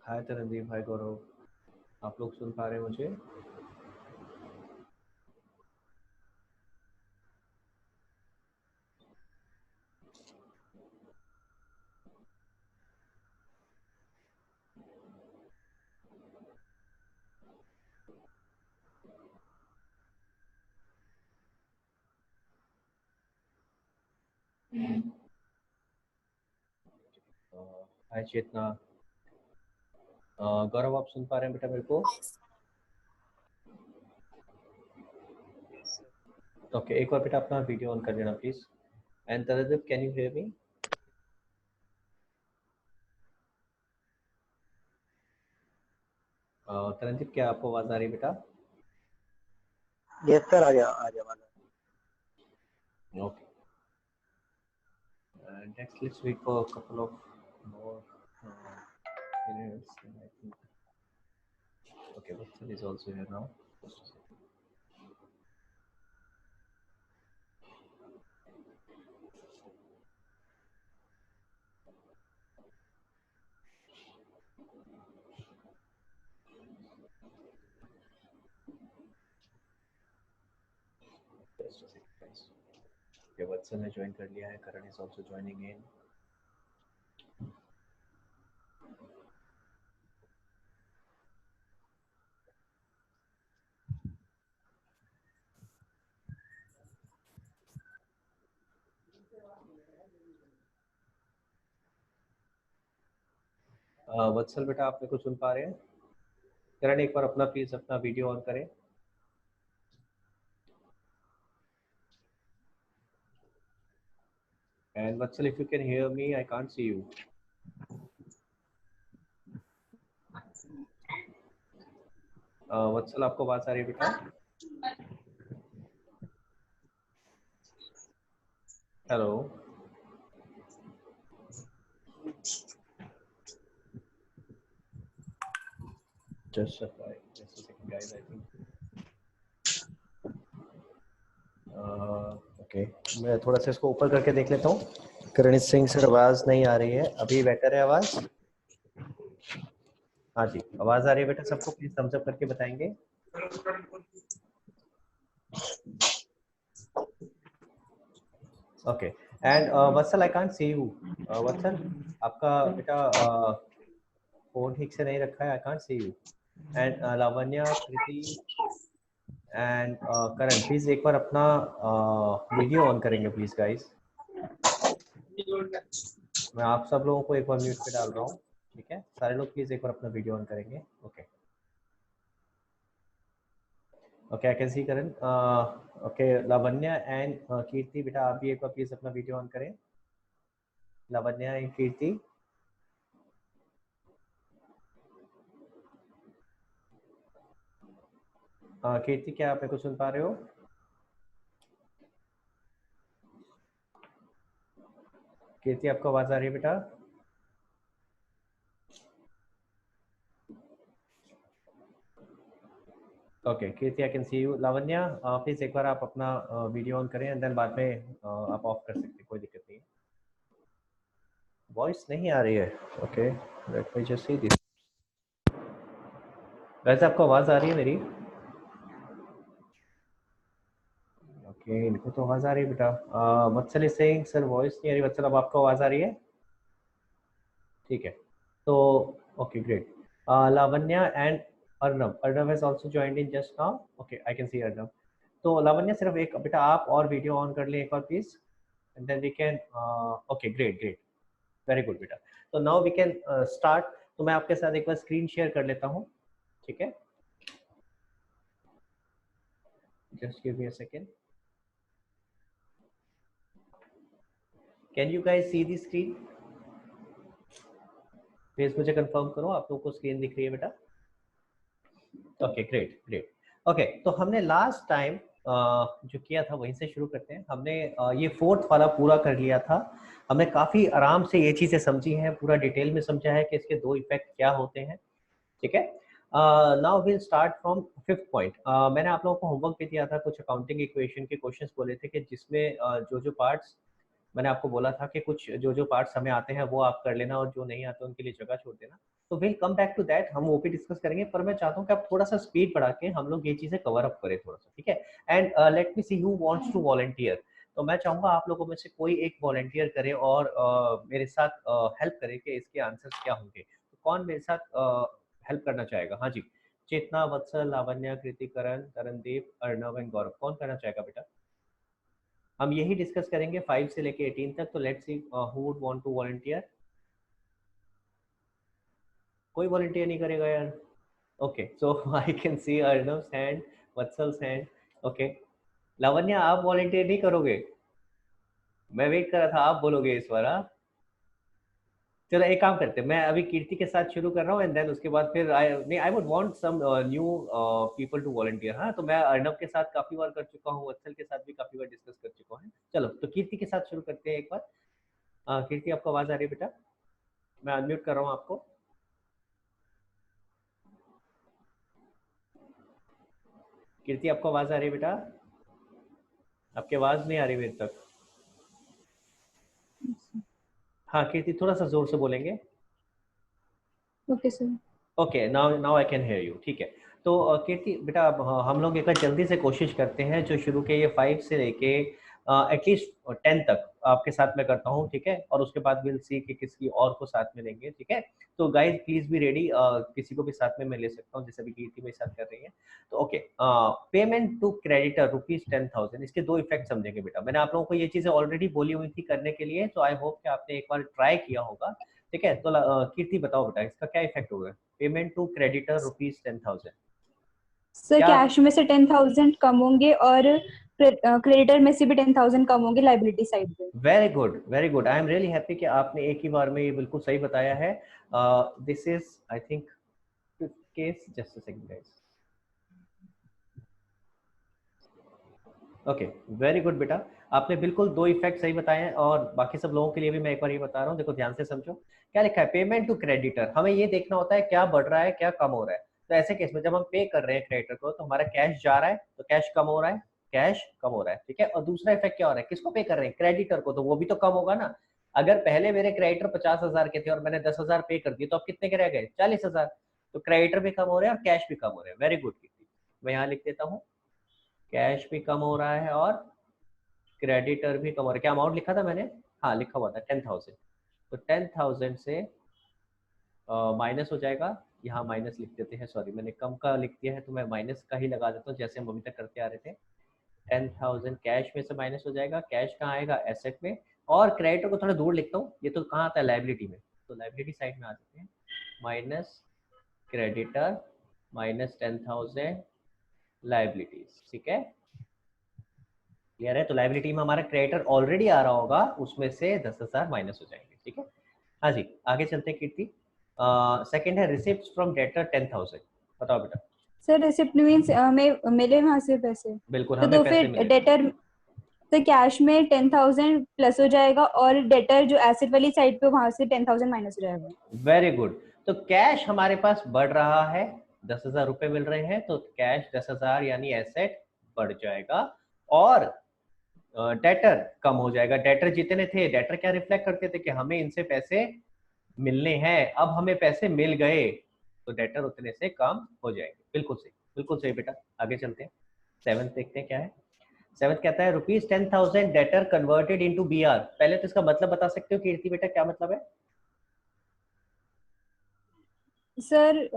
हाय तरनदीप, हाय गौरव, आप लोग सुन पा रहे हैं मुझे? हाय चेतना, गौरव आप सुन पा रहे हैं बेटा मेरे को? ओके, एक बार बेटा अपना वीडियो ऑन कर लेना please. And Tarandeep, can you hear me? Tarandeep, क्या आपको आवाज आ रही है बेटा? यस सर, आ गया वाला। Okay, let's wait for a couple of more minutes. And I think okay, Vatsal is also here now. Just a second. Just a second, guys. Okay, Vatsal ने join कर लिया है. Karan is also joining in. वत्सल बेटा, आप मेरे को सुन पा रहे हैं? करण, एक बार अपना प्लीज अपना वीडियो ऑन करें। And Vatsal, if you can hear me, I can't see you. वत्सल, आपको आवाज आ रही है बेटा? Hello, just a second guys, I think okay, मैं थोड़ा सा इसको ऊपर करके देख लेता हूँ। करण सिंह सर, आवाज नहीं आ रही है अभी, बेटर है आवाज? हाँ जी, आवाज आ रही है बेटा सबको? प्लीज थम्स अप करके बताएंगे। Okay, and Vatsal, I can't see you. Vatsal, आपका बेटा फोन ठीक से नहीं रखा है, I can't see you. And Lavanya, Kriti and Karan, please एक बार अपना वीडियो ऑन करेंगे प्लीज गाइस। मैं आप सब लोगों को एक बार म्यूट पे डाल रहा हूँ, ठीक है? सारे लोग प्लीज एक बार अपना वीडियो ऑन करेंगे। Okay okay, I can see Karan. Okay, Lavanya and Kirti, बेटा आप भी एक बार प्लीज अपना वीडियो ऑन करें। लावण्या एंड कीर्ति, कीर्ति क्या आप मेरे को सुन पा रहे हो? कीर्ति, आपको आवाज आ रही है बेटा? Okay Kirti, I can C you. Lavanya, please एक बार आप अपना वीडियो ऑन करें एंड देन बाद में आप ऑफ कर सकते हैं, कोई दिक्कत नहीं है। वॉइस नहीं आ रही है? Okay, let me just see this. वैसे आपको आवाज आ रही है मेरी? ओके, इनको तो आवाज आ रही है बेटा। वत्सल इज सेइंग सर वॉइस नहीं आ रही। वत्सल, अब आपको आवाज आ रही है? ठीक है, तो okay great. Lavanya and Arnab, Arnab has also joined in just now. Okay, I can सी अर्नब। तो लावण्या, सिर्फ एक बेटा आप और वीडियो ऑन कर लें एक बार please, and then we can. Okay great great, very good बेटा। तो नाउ वी कैन स्टार्ट। तो मैं आपके साथ एक बार स्क्रीन शेयर कर लेता हूँ, ठीक है? Just give me a second. Can you guys see the screen? Please मुझे कंफर्म करो आप लोगों को स्क्रीन दिख रही है बेटा? Okay great great. ओके, तो हमने लास्ट टाइम जो किया था वहीं से शुरू करते हैं। हमने ये फोर्थ वाला पूरा कर लिया था। हमने काफी आराम से ये चीजें समझी हैं, पूरा डिटेल में समझा है कि इसके दो इफेक्ट क्या होते हैं, ठीक है? Now will start from fifth point. मैंने आप लोगों को होमवर्क भी दिया था, कुछ अकाउंटिंग इक्वेशन के क्वेश्चंस बोले थे कि जिसमें जो जो पार्ट्स मैंने आपको बोला था कि कुछ जो जो पार्ट्स हमें आते हैं वो आप कर लेना और जो नहीं आते उनके लिए जगह छोड़ देना। तो will come back to that, हम वो भी डिस्कस करेंगे, पर मैं चाहता हूँ कि आप थोड़ा सा स्पीड बढ़ा के हम लोग ये चीजें कवर अप करें थोड़ा सा, ठीक है। And let me see who wants to volunteer. तो मैं चाहूंगा आप लोगों में से कोई एक वॉलंटियर करे और मेरे साथ हेल्प करे कि इसके आंसर्स क्या होंगे। तो कौन मेरे साथ हेल्प करना चाहेगा? हाँ जी, चेतना, वत्सल, लावण्य, कृतिकरण, तरनदीप, अर्णव एंड गौरव, कौन करना चाहेगा बेटा? हम यही डिस्कस करेंगे 5 से लेके 18 तक। तो let's see who would want to volunteer. कोई वॉलंटियर नहीं करेगा यार। Okay, so I can see Arnav hand, Vatsal's hand. Okay, Lavanya आप वॉलंटियर नहीं करोगे? मैं वेट कर रहा था, आप बोलोगे इस बार। हाँ? चलो एक काम करते हैं, मैं अभी कीर्ति के साथ शुरू कर रहा हूँ एंड देन उसके बाद फिर I would want some new people to volunteer. हाँ, तो मैं अर्णव के साथ काफी बार कर चुका हूँ, वत्सल के साथ भी काफी बार डिस्कस कर चुका हूँ। चलो तो कीर्ति के साथ शुरू करते हैं एक बार। कीर्ति आपको आवाज आ रही है बेटा? मैं अनम्यूट कर रहा हूँ आपको। कीर्ति आपको आवाज आ रही है बेटा? आपकी आवाज नहीं आ रही मेरे तक। हाँ कीर्ति, थोड़ा सा जोर से बोलेंगे। Okay sir. Okay, now now I can hear you, ठीक है। तो कीर्ति बेटा, अब हम लोग एक बार जल्दी से कोशिश करते हैं, जो शुरू के ये 5 से लेके एटलीस्ट 10 तक आपके साथ में करता हूँ, ठीक है। और उसके बाद विल सी कि किसी और को साथ में लेंगे, ठीक है। तो गाइस प्लीज बी रेडी, किसी को भी साथ में मैं ले सकता हूँ, जैसे अभी कीर्ति मेरे साथ कर रही है। तो ओके, पेमेंट टू क्रेडिटर ₹10,000, इसके दो इफेक्ट समझेंगे बेटा। मैंने आप लोगों को ये चीजें ऑलरेडी बोली हुई थी करने के लिए, तो आई होप कि आपने एक बार ट्राई किया होगा, ठीक है। तो कीर्ति बताओ बेटा, इसका क्या इफेक्ट होगा? Payment to creditor ₹10,000। सर क्या? कैश में से 10,000 कम होंगे और क्रेडिटर में से भी 10,000 कम होंगे लाइबिलिटी साइड पे। Very good, very good. I am really happy कि आपने एक ही बार में ये बिल्कुल सही बताया है। This is I think case, just a second guys. Okay, very good बेटा, आपने बिल्कुल दो इफेक्ट सही बताए हैं। और बाकी सब लोगों के लिए भी मैं एक बार ये बता रहा हूँ, देखो ध्यान से समझो। क्या लिखा है? Payment to creditor. हमें ये देखना होता है क्या बढ़ रहा है क्या कम हो रहा है। तो ऐसे केस में जब हम पे कर रहे हैं क्रेडिटर को, तो हमारा कैश जा रहा है, तो कैश कम हो रहा है, कैश कम हो रहा है, ठीक है। और दूसरा इफेक्ट क्या हो रहा है? किसको पे कर रहे हैं? क्रेडिटर को, तो वो भी तो कम होगा ना। अगर पहले मेरे क्रेडिटर 50,000 के थे और मैंने 10,000 पे कर दिए, तो अब कितने के रह गए? 40,000। तो क्रेडिटर भी कम हो रहे हैं और कैश भी कम हो रहे हैं। Very good. मैं यहाँ लिख देता हूँ, कैश भी कम हो रहा है और क्रेडिटर भी कम हो रहा है। क्या अमाउंट लिखा था मैंने? हाँ, लिखा हुआ था 10,000। तो 10,000 से माइनस हो जाएगा, यहाँ माइनस लिख देते हैं, सॉरी मैंने कम का लिख दिया है, तो मैं माइनस का ही लगा देता हूँ जैसे हम अभी तक करते आ रहे थे। 10,000 कैश में से माइनस हो जाएगा। कैश कहाँ आएगा? एसेट में। और क्रेडिटर को थोड़ा दूर लिखता हूँ, ये तो कहाँ आता है? लाइबिलिटी में। तो लाइबिलिटी साइड में आ जाते हैं, माइनस क्रेडिटर माइनस 10,000 लाइबिलिटीज, ठीक है। क्लियर है? तो लाइबिलिटी में हमारा क्रेडिटर ऑलरेडी आ रहा होगा, उसमें से 10,000 माइनस हो जाएंगे, ठीक है। हाँ जी, आगे चलते हैं कीर्ति। सेकंड है रिसिप्ट फ्रॉम डेटर 10,000। बताओ बेटा। सर रिसिप्ट मींस हमें मिले वहां से पैसे, बिल्कुल, तो हमें पैसे फिर मिले। डेटर, तो कैश में 10,000 प्लस हो जाएगा और डेटर जो एसेट वाली साइड पे वहां से 10,000 माइनस हो जाएगा। Very good. तो कैश हमारे पास बढ़ रहा है, 10,000 रुपए मिल रहे हैं, तो कैश 10,000 यानी एसेट बढ़ जाएगा। और डेटर कम हो जाएगा। डेटर जितने थे, डेटर क्या रिफ्लेक्ट करते थे कि हमें इनसे पैसे मिलने हैं, अब हमें पैसे मिल गए, तो डेटर उतने से कम हो जाएंगे। बिल्कुल सही, बिल्कुल सही बेटा। आगे चलते हैं, 7th देखते हैं क्या है। 7th कहता है ₹10,000 डेटर कन्वर्टेड इनटू बीआर। पहले तो इसका मतलब बता सकते हो कीर्ति बेटा, क्या मतलब है? सर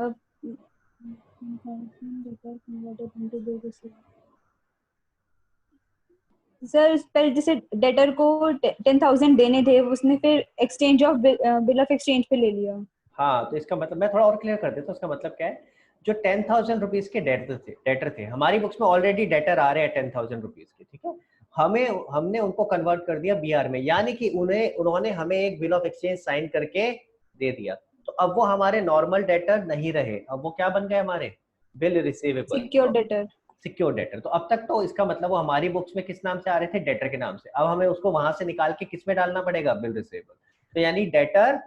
सर पहले जैसे डेटर को 10,000 देने थे, उसने फिर exchange of bill of exchange पे ले लिया। हाँ, तो इसका मतलब मैं थोड़ा और क्लियर कर देता हूँ। इसका मतलब क्या है? जो 10,000 रुपीज के डेटर थे हमारी बुक्स में, ऑलरेडी डेटर आ रहे हैं 10,000 रुपीज के, ठीक है। हमने उनको कन्वर्ट कर दिया बीआर में, यानी कि उन्होंने हमें एक बिल ऑफ एक्सचेंज साइन करके दे दिया। तो अब वो हमारे नॉर्मल डेटर नहीं रहे, अब वो क्या बन गए? हमारे bill receivable, secure debtor. Secure debtor. तो अब तक तो इसका मतलब वो हमारी बुक्स में किस नाम से आ रहे थे? डेटर के नाम से। अब हमें उसको वहां से निकाल के किस में डालना पड़ेगा? Bill receivable. तो यानी डेटर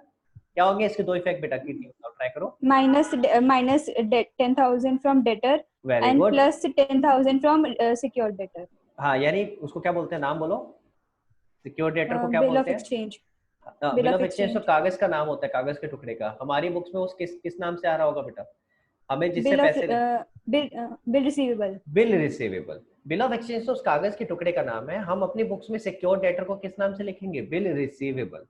क्या होंगे? इसके दो इफेक्ट बेटा, की ट्राई करो। Minus 10,000 from debtor very and good. Plus 10,000 from secure debtor. हाँ, यानी उसको क्या बोलते हैं? नाम बोलो। सिक्योर डेटर को क्या बिल बोलते ऑफ हैं? Exchange. Bill bill of of exchange तो एक्सचेंज। कागज का नाम होता है, कागज के टुकड़े का। हमारी बुक्स में उस किस नाम से आ रहा होगा बेटा? हमें जिससे बिल ऑफ पैसे, bill receivable. Bill receivable. Bill of exchange तो उस कागज के टुकड़े का नाम है। हम अपनी बुक्स में सिक्योर डेटर को किस नाम से लिखेंगे? Bill receivable.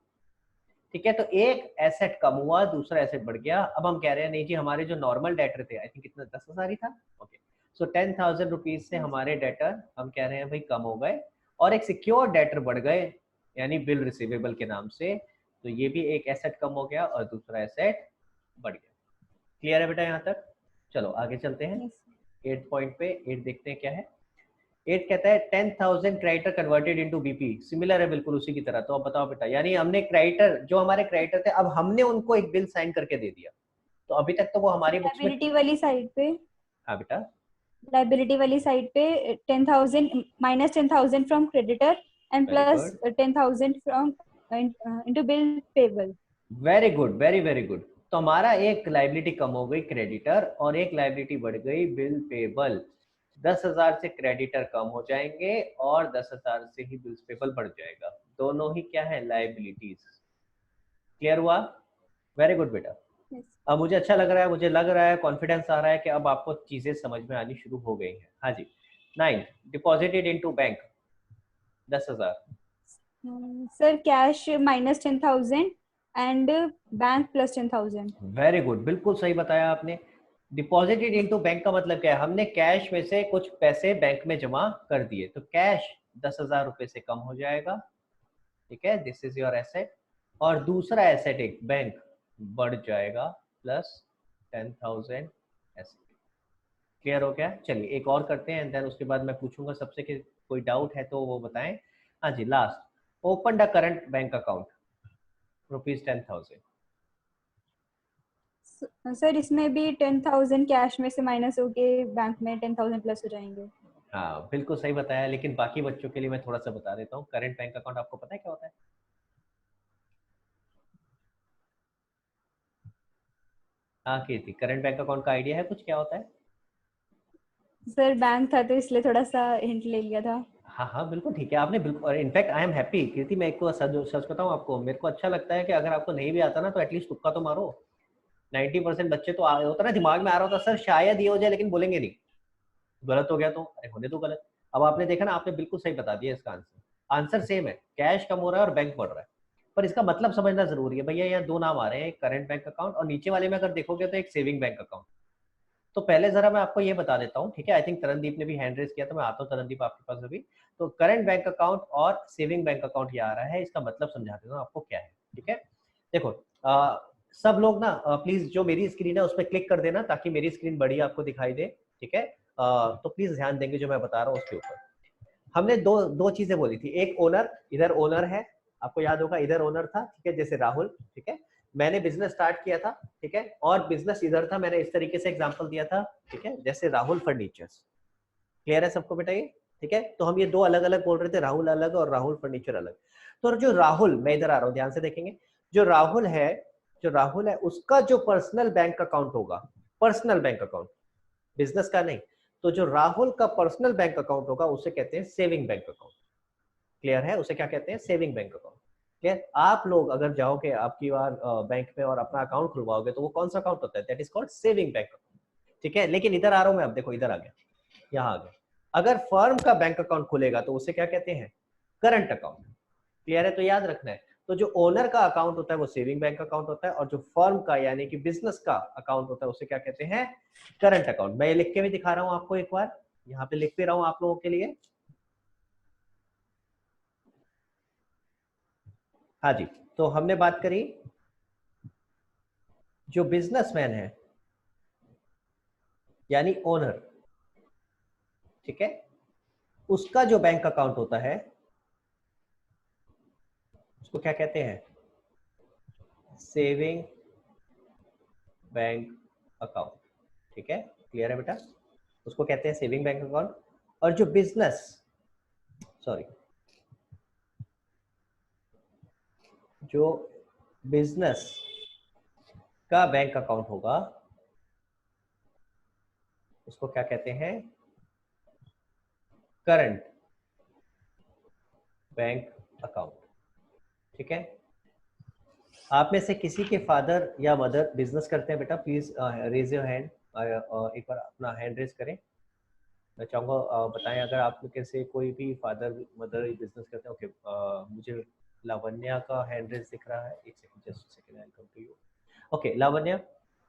ठीक है, तो एक एसेट कम हुआ, दूसरा एसेट बढ़ गया। अब हम कह रहे हैं नहीं जी, हमारे जो नॉर्मल डेटर थे, आई थिंक कितना, 10,000 ही था। ओके, सो 10,000 रुपीज से हमारे डेटर हम कह रहे हैं भाई कम हो गए, और एक सिक्योर डेटर बढ़ गए, यानी बिल रिसीवेबल के नाम से। तो ये भी एक एसेट कम हो गया और दूसरा एसेट बढ़ गया। क्लियर है बेटा यहाँ तक? चलो आगे चलते हैं 8 पॉइंट पे। 8 देखते हैं क्या है। 8 कहता है 10,000 creditor converted into BP. Similar है बिल्कुल उसी की तरह। तो अब बताओ बेटा, यानी हमने क्रेडिटर, जो हमारे क्रेडिटर थे, अब हमने उनको एक बिल साइन करके दे दिया। तो अभी तक तो वो हमारी बुक्स में, लाइबिलिटी वाली साइड पे, हाँ बेटा, लाइबिलिटी वाली साइड पे 10,000 minus 10,000 from creditor and very plus good, 10,000 from into bill payable. Very good, very very good. तो हमारा एक लाइबिलिटी कम हो गई क्रेडिटर, और एक लाइबिलिटी बढ़ गई बिल पेबल। 10,000 से क्रेडिटर कम हो जाएंगे और 10,000 से ही बिल्स पेबल बढ़ जाएगा। दोनों ही क्या है? लाइबिलिटीज। क्लियर हुआ? वेरी गुड बेटा। अब मुझे अच्छा लग रहा है, मुझे लग रहा है, कॉन्फिडेंस आ रहा है कि अब आपको चीजें समझ में आनी शुरू हो गई हैं। हाँ जी। 9, deposited into bank 10,000। Sir cash minus 10,000 and bank plus 10,000। Very good, बिल्कुल सही बताया आपने। डिपॉजिटेड इनटू बैंक का मतलब क्या है? हमने कैश में से कुछ पैसे बैंक में जमा कर दिए, तो कैश 10,000 रुपए से कम हो जाएगा। ठीक है, दिस इज योर एसेट। और दूसरा एसेट एक बैंक बढ़ जाएगा प्लस 10,000 एसेट। क्लियर हो गया? चलिए एक और करते हैं, एंड देन उसके बाद मैं पूछूंगा सबसे कि कोई डाउट है तो वो बताएं। हाँ जी, last. Open the current bank account ₹10,000। Sir इसमें भी 10,000 कैश में से माइनस होके बैंक में 10,000 प्लस हो जाएंगे। हाँ बिल्कुल सही बताया, लेकिन बाकी बच्चों के लिए मैं थोड़ा सा बता देता हूँ। करंट बैंक अकाउंट आपको पता है क्या होता है? हाँ कीर्ति, करंट बैंक अकाउंट का आइडिया है कुछ, क्या होता है? सर बैंक था तो इसलिए थोड़ा सा हिंट ले लिया था। हाँ हाँ बिल्कुल ठीक है, आपने बिल्कुल, और इनफैक्ट आई एम हैप्पी कीर्ति, मैं एक को सच सच बताऊँ आपको, मेरे को अच्छा लगता है कि अगर आपको नहीं भी आता ना तो एटलीस्ट तुक्का तो मारो। 90% बच्चे तो होता ना, दिमाग में आ रहा होता सर शायद ये हो जाए, लेकिन बोलेंगे नहीं, गलत हो गया तो अरे होने दो गलत। अब आपने देखा ना, आपने बिल्कुल सही बता दिया इसका आंसर। आंसर सेम है, कैश कम हो रहा है और बैंक बढ़ रहा है, पर इसका मतलब समझना जरूरी है भैया। यहाँ दो नाम आ रहे हैं, एक करंट बैंक अकाउंट और नीचे वाले में अगर देखोगे तो एक सेविंग बैंक अकाउंट। तो पहले जरा मैं आपको ये बता देता हूँ, ठीक है? आई थिंक तरनदीप ने भी हैंड रेज किया, तो मैं आता हूँ तरनदीप आपके पास अभी। तो करंट बैंक अकाउंट और सेविंग बैंक अकाउंट ये आ रहा है, इसका मतलब समझा देता हूँ आपको क्या है। ठीक है, देखो सब लोग ना प्लीज जो मेरी स्क्रीन है उस पर क्लिक कर देना ताकि मेरी स्क्रीन बड़ी आपको दिखाई दे। ठीक है, तो प्लीज ध्यान देंगे जो मैं बता रहा हूँ उसके ऊपर। हमने दो दो चीजें बोली थी, एक ओनर, इधर ओनर है, आपको याद होगा इधर ओनर था, ठीक है, जैसे राहुल। ठीक है, मैंने बिजनेस स्टार्ट किया था, ठीक है, और बिजनेस इधर था, मैंने इस तरीके से एग्जांपल दिया था, ठीक है, जैसे राहुल फर्नीचर्स। क्लियर है सबको बेटा ये? ठीक है, तो हम ये दो अलग अलग बोल रहे थे, राहुल अलग और राहुल फर्नीचर अलग। तो जो राहुल, मैं इधर आ रहा हूँ, ध्यान से देखेंगे, जो राहुल है, जो राहुल है उसका जो पर्सनल बैंक अकाउंट होगा, पर्सनल बैंक अकाउंट, बिजनेस का नहीं, तो जो राहुल का पर्सनल बैंक अकाउंट होगा उसे कहते हैं सेविंग बैंक अकाउंट। क्लियर है? उसे क्या कहते हैं? Saving bank account. क्लियर? आप लोग अगर जाओगे आपकी बार बैंक में और अपना अकाउंट खुलवाओगे तो वो कौन सा अकाउंट होता है? That is called saving bank account. ठीक है, लेकिन इधर आ रहा हूं मैं, अब देखो इधर आ गया, यहाँ आ गया। अगर फर्म का बैंक अकाउंट खुलेगा तो उसे क्या कहते हैं? Current account. क्लियर है? तो याद रखना है, तो जो ओनर का अकाउंट होता है वो सेविंग बैंक अकाउंट होता है, और जो फर्म का यानी कि बिजनेस का अकाउंट होता है उसे क्या कहते हैं? Current account. मैं ये लिख के भी दिखा रहा हूं आपको एक बार, यहाँ पे लिख भी रहा हूं आप लोगों के लिए। हाँ जी, तो हमने बात करी जो बिजनेसमैन है यानी ओनर, ठीक है, उसका जो बैंक अकाउंट होता है उसको क्या कहते हैं? Saving bank account. ठीक है, क्लियर है बेटा? उसको कहते हैं सेविंग बैंक अकाउंट। और जो बिजनेस, सॉरी, जो बिजनेस का बैंक अकाउंट होगा उसको क्या कहते हैं? Current bank account. ठीक है, आप में से किसी के फादर या मदर बिजनेस करते हैं बेटा? प्लीज रेज योर हैंड, एक बार अपना हैंड रेज करें। मैं चाहूँगा बताएं अगर आप में कैसे कोई भी फादर मदर बिजनेस करते हैं। ओके, मुझे लावण्या का हैंड रेज दिख रहा है। एक second, just second, I come to you. Okay Lavanya,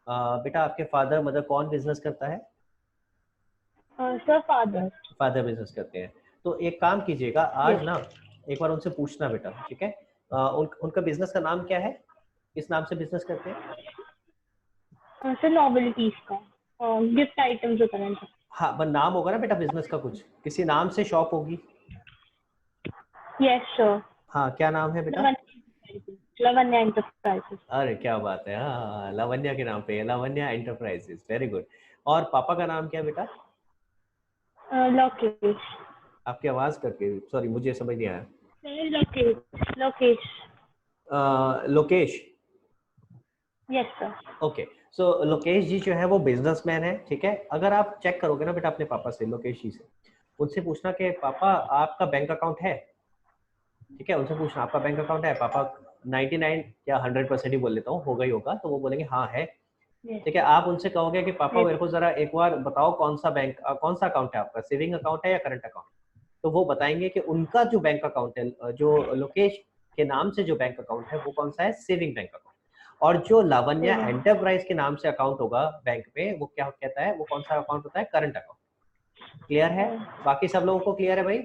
बेटा आपके फादर मदर कौन बिजनेस करता है? Sir father. फादर बिजनेस करते हैं। तो एक काम कीजिएगा आज ना, एक बार उनसे पूछना बेटा, ठीक है? उनका बिजनेस का नाम क्या है? किस नाम से बिजनेस करते हैं? सर नॉवेल्टीज का, गिफ्ट आइटम्स होता है। हाँ, पर नाम होगा ना बेटा बिजनेस का, कुछ किसी नाम से शॉप होगी। Yes sir. हाँ, क्या नाम है बेटा? लावण्या एंटरप्राइजेस। अरे क्या बात है, हाँ लावण्या के नाम पे है, लावण्या एंटरप्राइजेस, वेरी गुड। और पापा का नाम क्या है बेटा? लोकेश। आपकी आवाज करके, सॉरी मुझे समझ नहीं आया। Lokesh. Lokesh. Lokesh. Yes sir. Okay, so Lokesh ji जो है वो बिजनेसमैन है, ठीक है? अगर आप चेक करोगे ना बेटा अपने पापा से, लोकेश जी से, उनसे पूछना कि पापा आपका बैंक अकाउंट है? ठीक है, उनसे पूछना आपका बैंक अकाउंट है? पापा 99 या 100% ही बोल लेता हूँ, होगा ही होगा, तो वो बोलेंगे हाँ है। ठीक है, आप उनसे कहोगे कि पापा मेरे को जरा एक बार बताओ कौन सा बैंक, कौन सा अकाउंट है आपका, सेविंग अकाउंट है या करंट अकाउंट? तो वो बताएंगे कि उनका जो बैंक अकाउंट है, जो लोकेश के नाम से जो बैंक अकाउंट है वो कौन सा है, सेविंग बैंक अकाउंट। और जो लावण्या एंटरप्राइज के नाम से अकाउंट होगा बैंक में, वो क्या कहता है, वो कौन सा अकाउंट होता है, करंट अकाउंट। क्लियर है? बाकी सब लोगों को क्लियर है भाई?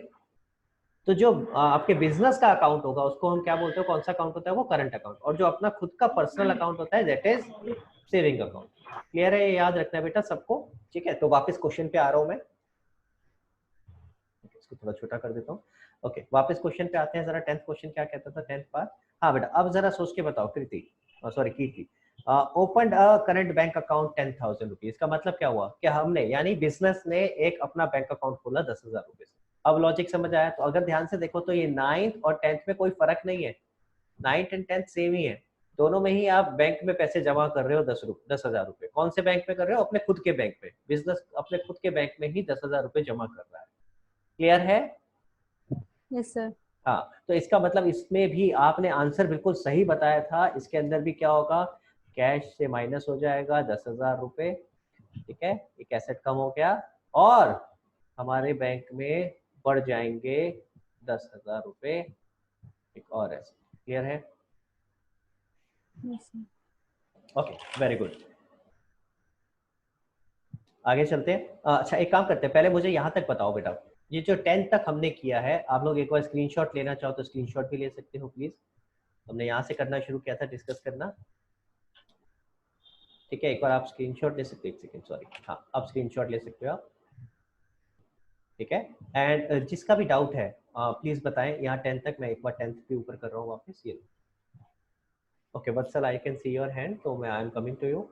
तो जो आपके बिजनेस का अकाउंट होगा उसको हम क्या बोलते हैं, कौन सा अकाउंट होता है, वो करंट अकाउंट। और जो अपना खुद का पर्सनल अकाउंट होता है that is saving account. Clear है? ये याद रखना है बेटा सबको। ठीक है, तो वापस क्वेश्चन पे आ रहा हूं मैं, इसको थोड़ा छोटा कर देता हूँ। ओके, वापस क्वेश्चन पे आते हैं जरा। 10th क्वेश्चन क्या कहता था, 10th पार्ट? हाँ बेटा, अब जरा सोच के बताओ Kriti, sorry Kirti. Open a current bank account 10,000 rupees का मतलब क्या हुआ कि हमने, यानी बिजनेस ने एक अपना बैंक अकाउंट खोला 10,000 रुपए से। अब लॉजिक समझ आया? तो अगर ध्यान से देखो तो ये 9th और 10th में कोई फर्क नहीं है, 9th एंड 10th सेम ही है। दोनों में ही आप बैंक में पैसे जमा कर रहे हो 10,000 रुपए। कौन से बैंक में कर रहे हो? अपने खुद के बैंक में। बिजनेस अपने खुद के बैंक में ही 10,000 रुपए जमा कर रहा है। क्लियर है? Yes sir. हाँ, तो इसका मतलब इसमें भी आपने आंसर बिल्कुल सही बताया था। इसके अंदर भी क्या होगा, कैश से माइनस हो जाएगा 10,000 रुपए। ठीक है, एक एसेट कम हो गया और हमारे बैंक में बढ़ जाएंगे 10,000 रुपए, एक और एसेट। क्लियर है? Yes sir. Okay, very good. आगे चलते हैं। अच्छा, एक काम करते हैं, पहले मुझे यहाँ तक बताओ बेटा, ये जो 10th तक हमने किया है, आप लोग एक बार स्क्रीनशॉट लेना चाहो तो स्क्रीनशॉट भी ले सकते हो प्लीज। हमने यहाँ से करना शुरू किया था डिस्कस करना। ठीक है, एक बार आप स्क्रीनशॉट ले सकते हो। एक सेकंड, सॉरी, हाँ आप स्क्रीनशॉट ले सकते हो आप। ठीक है, एंड जिसका भी डाउट है प्लीज बताएं। यहाँ 10th तक, मैं एक बार 10th के ऊपर कर रहा हूँ वापस। ये okay Vatsal, I can see your hand, तो मैं I am coming to you.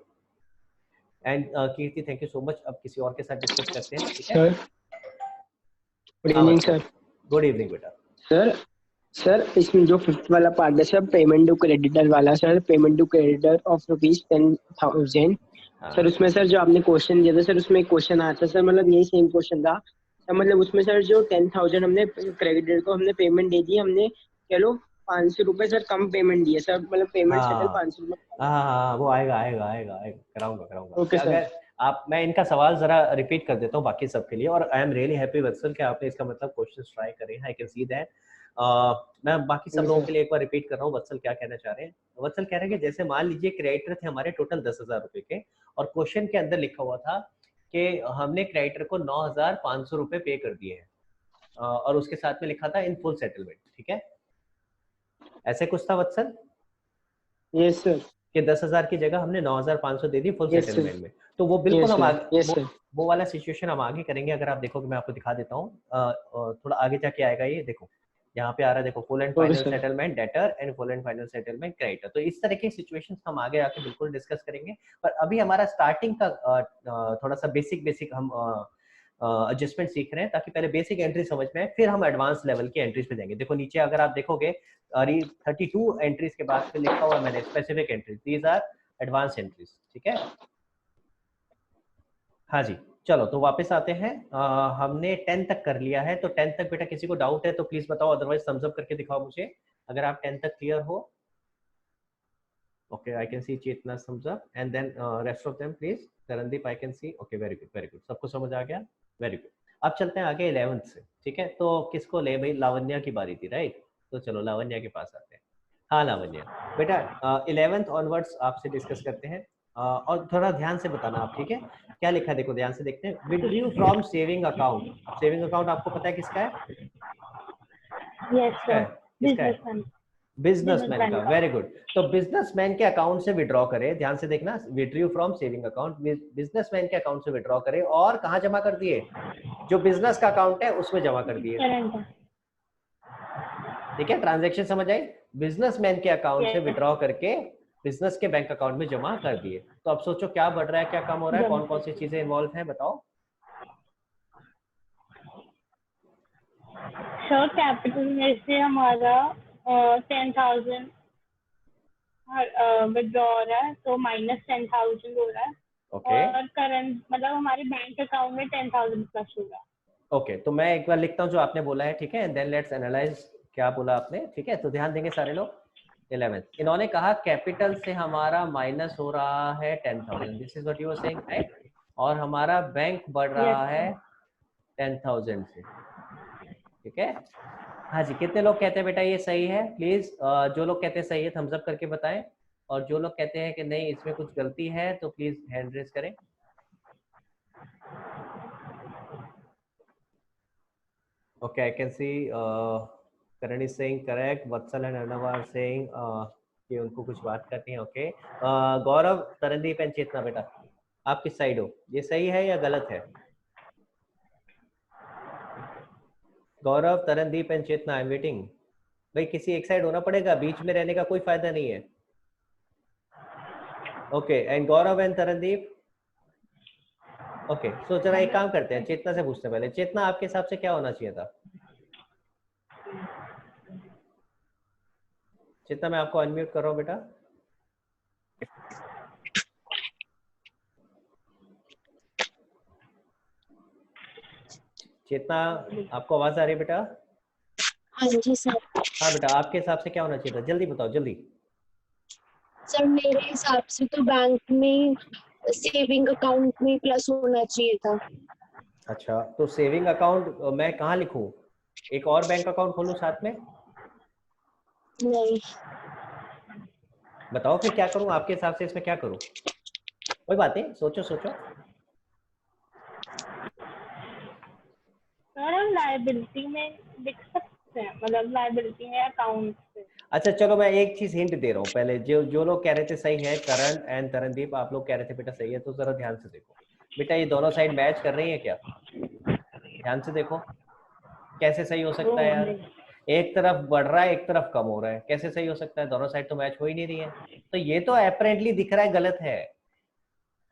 And Kirti, thank you so much. अब किसी और के साथ डिस्कस करते हैं, ठीक है? Good evening sir. Good evening बेटा। सर सर इसमें जो फिफ्थ वाला पार्ट है सर, पेमेंट टू क्रेडिटर वाला sir, payment to creditor of ₹10,000। Sir उसमें सर जो आपने क्वेश्चन दिया था सर, उसमें एक क्वेश्चन आया था सर, मतलब यही सेम क्वेश्चन था सर। मतलब उसमें सर जो 10,000 हमने क्रेडिटर को हमने पेमेंट दे दी, हमने चलो 500 रुपए सर कम पेमेंट दिए सर, मतलब पेमेंट सेटल हाँ 500 रुपए। हाँ हाँ, वो आएगा आएगा आएगा आएगा, कराऊंगा कराऊंगा। Okay sir. अगर आप, मैं इनका सवाल जरा रिपीट कर देता हूँ बाकी सबके लिए। और आई एम रियली हैप्पी वत्सल कि आपने इसका मतलब क्वेश्चन ट्राई करे हैं, आई कैन सी दैट। मैं बाकी सब लोगों के लिए एक बार रिपीट कर रहा हूँ वत्सल क्या कहना चाह रहे हैं। वत्सल कह रहे हैं कि जैसे मान लीजिए क्रेडिटर थे हमारे टोटल 10,000 रुपए के, और क्वेश्चन के अंदर लिखा हुआ था कि हमने क्रेडिटर को 9,500 रुपए पे कर दिए हैं, और उसके साथ में लिखा था इन फुल सेटलमेंट। ठीक है, ऐसे कुछ था वत्सल? Yes sir. कि 10,000 की जगह हमने 9,500 दे दी फुल Yes, सेटलमेंट में। तो वो बिल्कुल हम आगे, यस सर। वो वाला सिचुएशन हम आगे करेंगे। अगर आप देखोगे, मैं आपको दिखा देता हूँ, थोड़ा आगे जाके आएगा ये। देखो यहाँ पे आ रहा है, देखो full and okay final sir. Settlement debtor and full and final settlement creditor. तो इस तरह के सिचुएशंस हम आगे आके बिल्कुल डिस्कस करेंगे। पर अभी हमारा स्टार्टिंग का थोड़ा सा बेसिक हम एडजस्टमेंट सीख रहे हैं, ताकि पहले बेसिक एंट्री समझ में आए, फिर हम एडवांस लेवल की एंट्रीज पे जाएंगे। देखो नीचे अगर आप देखोगे 32 एंट्रीज के बाद फिर लिखा हुआ है मैंने specific entries, these are advance entries. ठीक है, हाँ जी। चलो तो वापस आते हैं। हमने 10 तक कर लिया है, तो 10 तक बेटा किसी को डाउट है तो प्लीज बताओ, अदरवाइज थम्स अप करके दिखाओ मुझे अगर आप 10 तक क्लियर हो। Okay, I can see Chetna thumbs up and then rest of them please. Karandeep I can see. Okay, very good very good, सबको समझ आ गया, वेरी गुड। अब चलते हैं आगे 11th से, ठीक है। तो किसको ले भाई, लावण्या की बारी थी राइट, तो चलो लावण्या के पास आते हैं। हाँ लावण्या बेटा, 11th ऑनवर्ड्स आपसे डिस्कस करते हैं। और थोड़ा ध्यान से बताना आप, ठीक है। क्या लिखा है देखो, ध्यान से देखते हैं। Withdraw from saving account. Saving account आपको पता है किसका है? यस किसका सर, है? किसका है? बिजनेसमैन। बिजनेसमैन का, बिजनेसमैन का। Very good. तो बिजनेसमैन के अकाउंट से विड्रॉ करे, ध्यान से देखना, withdraw from saving account, businessman के अकाउंट से विड्रॉ करे और कहाँ जमा कर दिए? जो बिजनेस का अकाउंट है उसमें जमा कर दिए। करंट। ठीक है, ट्रांजैक्शन समझ आई? बिजनेसमैन के अकाउंट से यस। विड्रॉ करके बिजनेस के बैंक अकाउंट में जमा कर दिए। तो अब सोचो क्या बढ़ रहा है, क्या कम हो रहा है, कौन कौन सी चीजें इन्वॉल्व है, बताओ। सर कैपिटल में से हमारा 10,000 विड्रॉ हो रहा है, तो -10,000 हो रहा है। ओके और करंट मतलब हमारे बैंक अकाउंट में 10,000 प्लस हो रहा है। ओके, तो मैं एक बार लिखता हूँ जो आपने बोला है, ठीक है, देन लेट्स एनालाइज क्या बोला आपने, ठीक है। तो ध्यान देंगे सारे लोग। 11th, इन्होंने कहा कैपिटल से हमारा माइनस हो रहा है 10,000, this is what you are saying right. और हमारा बैंक बढ़ यस रहा है 10,000 से, ठीक है। हाँ जी, कितने लोग कहते हैं बेटा ये सही है? प्लीज जो लोग कहते हैं सही है थम्स अप करके बताएं, और जो लोग कहते हैं कि नहीं इसमें कुछ गलती है तो प्लीज हैंड रेज करें। Okay, I can see Karan is saying correct, Vatsal and Arnav are saying कि उनको कुछ बात करनी है। ओके, गौरव, तरनदीप एंड चेतना बेटा आप किस साइड हो, ये सही है या गलत है? Gaurav, Tarandeep and Chetna, I am waiting. भाई किसी एक साइड होना पड़ेगा, बीच में रहने का कोई फायदा नहीं है। Okay, and Gaurav and Tarandeep. Okay, so जरा एक काम करते हैं, चेतना से पूछते हैं पहले। चेतना, आपके हिसाब से क्या होना चाहिए था? चेतना, मैं आपको अनम्यूट कर रहा हूँ बेटा। चेतना, आपको आवाज आ रही है बेटा? हाँ जी सर। हाँ बेटा, आपके हिसाब से क्या होना चाहिए था, जल्दी बताओ जल्दी। सर मेरे हिसाब से तो बैंक में सेविंग अकाउंट में प्लस होना चाहिए था। अच्छा, तो सेविंग अकाउंट मैं कहाँ लिखूं? एक और बैंक अकाउंट खोलूं साथ में? नहीं। बताओ फिर क्या करूं, आपके हिसाब से इसमें क्या करूं? कोई बात नहीं, सोचो सोचो। सर हम लायबिलिटी में लिख सकते हैं, मतलब लायबिलिटी में अकाउंट से। अच्छा चलो, मैं एक चीज हिंट दे रहा हूँ पहले। जो जो लोग कह रहे थे सही है, करण एंड तरनदीप, आप लोग कह रहे थे बेटा सही है, तो जरा ध्यान से देखो बेटा, ये दोनों साइड मैच कर रही है क्या? ध्यान से देखो, कैसे सही हो सकता है यार? एक तरफ बढ़ रहा है, एक तरफ कम हो रहा है, कैसे सही हो सकता है? दोनों साइड तो मैच हो ही नहीं रही है, तो ये तो अपेरेंटली दिख रहा है गलत है।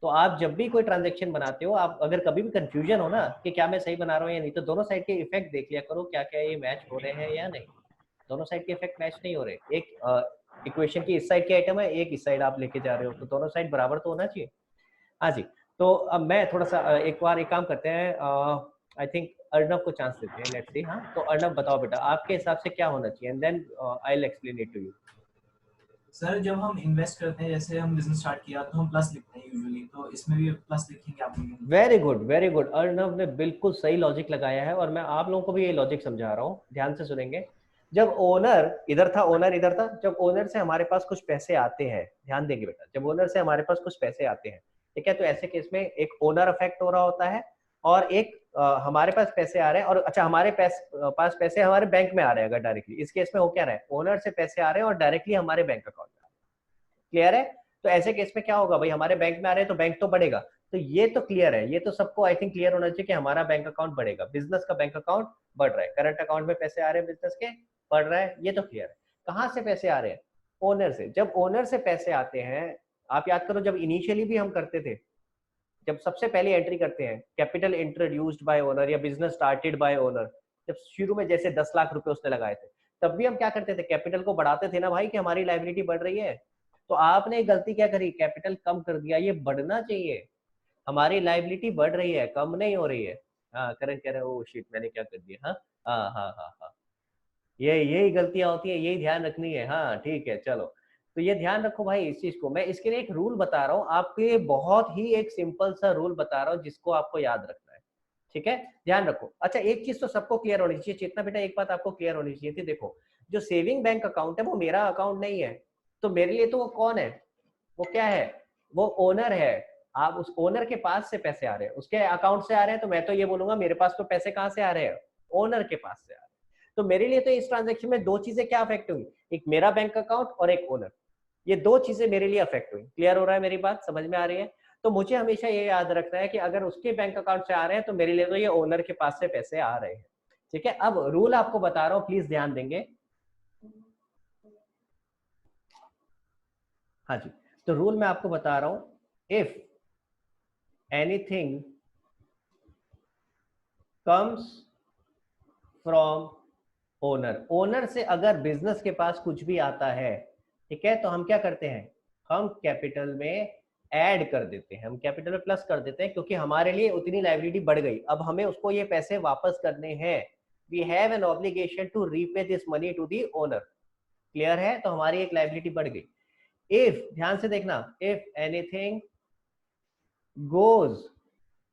तो आप जब भी कोई ट्रांजैक्शन बनाते हो, आप अगर कभी भी कंफ्यूजन हो ना कि क्या मैं सही बना रहा हूँ या नहीं, तो दोनों साइड के इफेक्ट देख लिया करो, क्या क्या ये मैच हो रहे हैं या नहीं। दोनों साइड के इफेक्ट मैच नहीं हो रहे, एक इक्वेशन की इस साइड की आइटम है, एक इस साइड आप लेके जा रहे हो, तो दोनों साइड बराबर तो होना चाहिए। हाँ जी, तो अब मैं थोड़ा सा एक बार एक काम करते हैं, आई थिंक अर्णव को चांस देते हैं, लेट्स सी। हाँ, तो अर्णव बताओ बेटा, आपके हिसाब से क्या होना चाहिए, and then I will explain it to you. Sir जब हम इन्वेस्ट करते हैं, जैसे हम बिजनेस स्टार्ट किया तो हम प्लस लिखते हैं यूजुअली, तो इसमें भी प्लस लिखेंगे आप लोग? Very good very good, Arnav ने बिल्कुल सही लॉजिक लगाया है, और मैं आप लोगों को भी ये लॉजिक समझा रहा हूँ, ध्यान से सुनेंगे। जब ओनर इधर था, ओनर इधर था, जब ओनर से हमारे पास कुछ पैसे आते हैं, ध्यान देंगे बेटा, जब ओनर से हमारे पास कुछ पैसे आते हैं, ठीक है, तो ऐसे केस में एक ओनर अफेक्ट हो रहा होता है, और एक हमारे पास पैसे आ रहे हैं, और अच्छा हमारे पास पैसे हमारे बैंक में आ रहे हैं। अगर डायरेक्टली इस केस में हो क्या रहा है, ओनर से पैसे आ रहे हैं और डायरेक्टली हमारे बैंक अकाउंट में। क्लियर है? तो ऐसे केस में क्या होगा भाई, हमारे बैंक में आ रहे हैं तो बैंक तो बढ़ेगा। तो ये तो क्लियर है, ये तो सबको आई थिंक क्लियर होना चाहिए कि हमारा बैंक अकाउंट बढ़ेगा, बिजनेस का बैंक अकाउंट बढ़ रहा है, करंट अकाउंट में पैसे आ रहे हैं बिजनेस के, बढ़ रहा है, ये तो क्लियर है। कहाँ से पैसे आ रहे हैं? ओनर से। जब ओनर से पैसे आते हैं, आप याद करो जब इनिशियली भी हम करते थे, जब सबसे पहले एंट्री करते हैं, कैपिटल इंट्रोड्यूस्ड बाय ओनर या बिजनेस स्टार्टेड बाय ओनर, जब शुरू में जैसे 10 लाख रुपए उसने लगाए थे, तब भी हम क्या करते थे, कैपिटल को बढ़ाते थे ना भाई, कि हमारी लायबिलिटी बढ़ रही है। तो आपने गलती क्या करी, कैपिटल कम कर दिया, ये बढ़ना चाहिए। हमारी लाइबिलिटी बढ़ रही है, कम नहीं हो रही है। हाँ करण कह रहे हैं, ओ शिट मैंने क्या कर दिया। हाँ हाँ हाँ हाँ हाँ, ये यही गलतियां होती है, यही ध्यान रखनी है। हाँ ठीक है चलो, तो ये ध्यान रखो भाई इस चीज को। मैं इसके लिए एक रूल बता रहा हूँ आपके लिए, बहुत ही एक सिंपल सा रूल बता रहा हूँ जिसको आपको याद रखना है, ठीक है? ध्यान रखो। अच्छा एक चीज तो सबको क्लियर होनी चाहिए, चेतना बेटा एक बात आपको क्लियर होनी चाहिए थी। देखो जो सेविंग बैंक अकाउंट है वो मेरा अकाउंट नहीं है, तो मेरे लिए तो वो कौन है, वो क्या है, वो ओनर है। आप उस ओनर के पास से पैसे आ रहे हैं, उसके अकाउंट से आ रहे हैं, तो मैं तो ये बोलूंगा मेरे पास तो पैसे कहाँ से आ रहे हैं, ओनर के पास से आ रहे हैं। तो मेरे लिए तो इस ट्रांजेक्शन में दो चीजें क्या अफेक्ट हुई, एक मेरा बैंक अकाउंट और एक ओनर, ये दो चीजें मेरे लिए अफेक्ट हुई। क्लियर हो रहा है, मेरी बात समझ में आ रही है? तो मुझे हमेशा ये याद रखना है कि अगर उसके बैंक अकाउंट से आ रहे हैं तो मेरे लिए तो ये ओनर के पास से पैसे आ रहे हैं, ठीक है? अब रूल आपको बता रहा हूँ, प्लीज ध्यान देंगे। हाँ जी, तो रूल मैं आपको बता रहा हूँ, if anything comes from owner, owner से अगर बिजनेस के पास कुछ भी आता है, ठीक है, तो हम क्या करते हैं, हम कैपिटल में ऐड कर देते हैं, हम कैपिटल में प्लस कर देते हैं, क्योंकि हमारे लिए उतनी लायबिलिटी बढ़ गई, अब हमें उसको ये पैसे वापस करने हैं। We have an obligation to repay this money to the owner. Clear है? तो हमारी एक लायबिलिटी बढ़ गई। इफ, ध्यान से देखना, if anything goes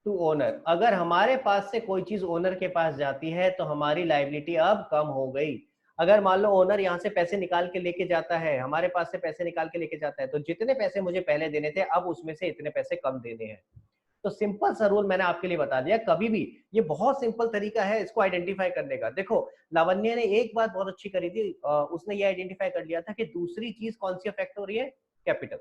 to owner, अगर हमारे पास से कोई चीज ओनर के पास जाती है तो हमारी लायबिलिटी अब कम हो गई। अगर मान लो ओनर यहाँ से पैसे निकाल के लेके जाता है, हमारे पास से पैसे निकाल के लेके जाता है, तो जितने पैसे मुझे पहले देने थे अब उसमें से इतने पैसे कम देने हैं। तो सिंपल सा रूल मैंने आपके लिए बता दिया। कभी भी, ये बहुत सिंपल तरीका है इसको आइडेंटिफाई करने का। देखो लावण्य ने एक बात बहुत अच्छी करी थी, उसने ये आइडेंटिफाई कर लिया था कि दूसरी चीज कौन सी अफेक्ट हो रही है, कैपिटल।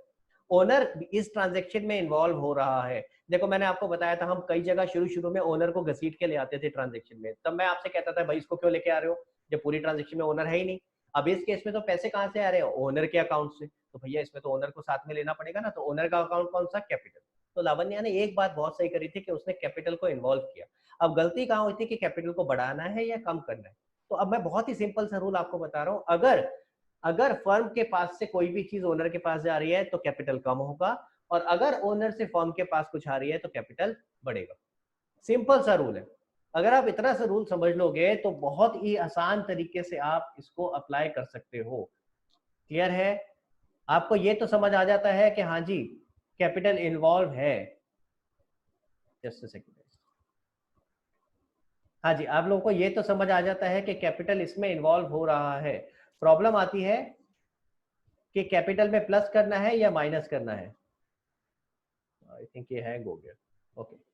ओनर इस ट्रांजेक्शन में इन्वॉल्व हो रहा है। देखो मैंने आपको बताया था, हम कई जगह शुरू शुरू में ओनर को घसीट के ले आते थे ट्रांजेक्शन में, तब मैं आपसे कहता था भाई इसको क्यों लेके आ रहे हो जब पूरी ट्रांजेक्शन में ओनर है ही नहीं। अब इस केस में तो पैसे कहाँ से आ रहे हैं, ओनर के अकाउंट से, तो भैया इसमें तो ओनर को साथ में लेना पड़ेगा ना। तो ओनर का अकाउंट कौन सा, कैपिटल। तो लावण्या ने एक बात बहुत सही करी थी कि उसने कैपिटल को इन्वॉल्व किया। अब गलती कहाँ हुई थी कि कैपिटल को बढ़ाना है या कम करना है। तो अब मैं बहुत ही सिंपल सा रूल आपको बता रहा हूँ, अगर फर्म के पास से कोई भी चीज ओनर के पास जा रही है तो कैपिटल कम होगा, और अगर ओनर से फर्म के पास कुछ आ रही है तो कैपिटल बढ़ेगा। सिंपल सा रूल है। अगर आप इतना सा रूल समझ लोगे तो बहुत ही आसान तरीके से आप इसको अप्लाई कर सकते हो। क्लियर है? आपको ये तो समझ आ जाता है कि हाँ जी कैपिटल इन्वॉल्व है। Just a second. हाँ जी, आप लोगों को ये तो समझ आ जाता है कि कैपिटल इसमें इन्वॉल्व हो रहा है। प्रॉब्लम आती है कि कैपिटल में प्लस करना है या माइनस करना है। आई थिंक ये हैंग हो गया। Okay